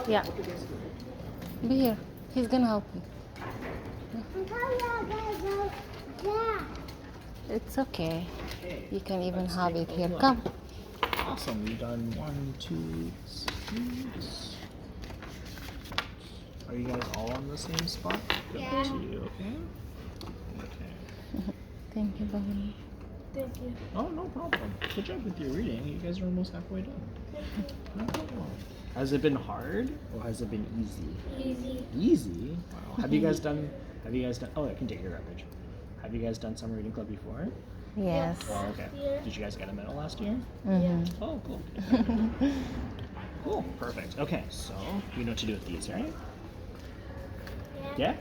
Yeah. Be here. He's gonna help you. It's okay. You can even have it here. Come. Awesome. We've done 1, 2, 3. Are you guys all on the same spot? Yeah. Two, okay? Okay. Thank you, Bhavani. Thank you. Oh, no problem. Good job with your reading. You guys are almost halfway done. No problem. Has it been hard or has it been easy? Easy. Easy? Wow. Have you guys done, oh, I can take your garbage. Have you guys done summer reading club before? Yes. Oh, okay. Yeah. Did you guys get a medal last year? Mm-hmm. Oh, cool. Cool. Perfect. Okay, so you know what to do with these, right? Yeah. Yeah?